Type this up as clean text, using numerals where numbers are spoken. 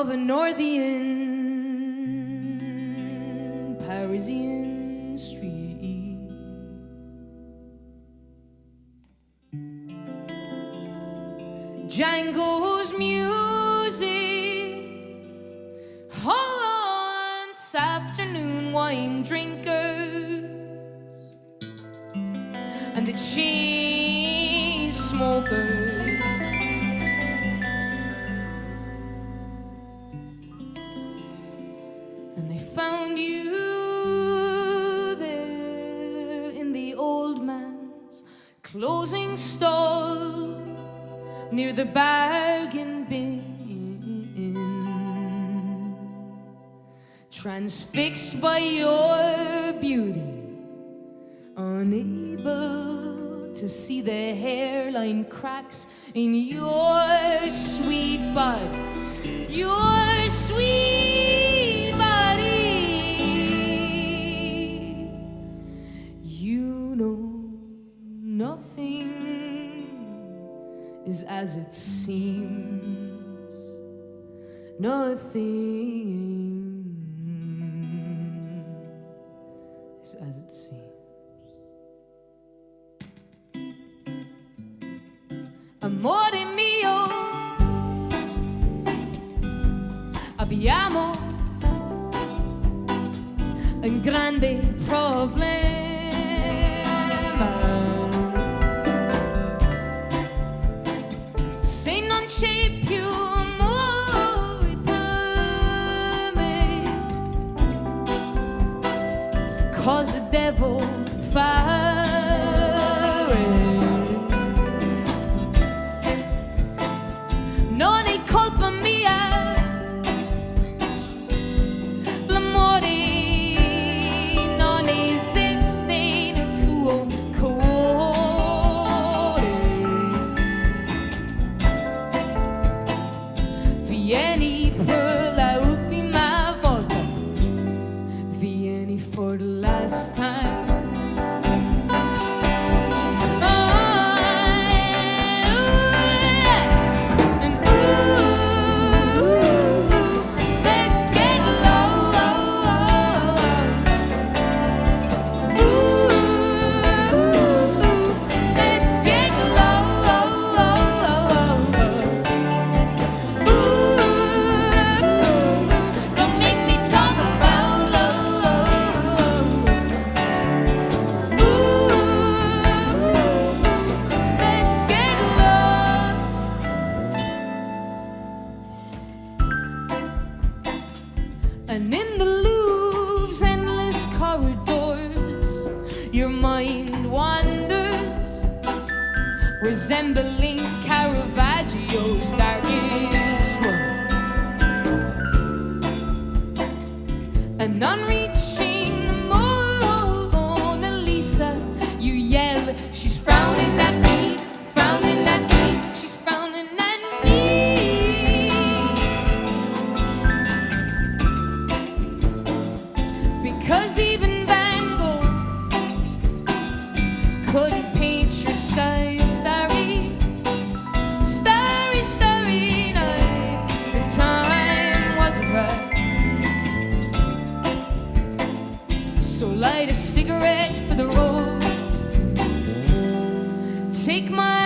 of a Northern Parisian street. Django's music, once afternoon wine drinkers, and the chain smokers. And they found you there in the old man's closing stall near the bargain bin, transfixed by your beauty, unable to see the hairline cracks in your sweet body, your sweet body. You know nothing is as it seems, nothing is as it seems. Amore mio, abbiamo un grande problema. Se non c'è più amore per me, cosa devo fare? Non è colpa mia, l'amore non esiste nel tuo cuore. Vieni per la ultima volta, vieni for the last time. And in the Louvre's endless corridors, your mind wanders, resembling Caravaggio's darkest work. And on reaching the Mona Lisa, you yell, she's frowning at me, frowning at me, she's frowning at me. Because even Van Gogh couldn't paint your sky starry, starry, starry night. The time wasn't right. So light a cigarette for the road. Take my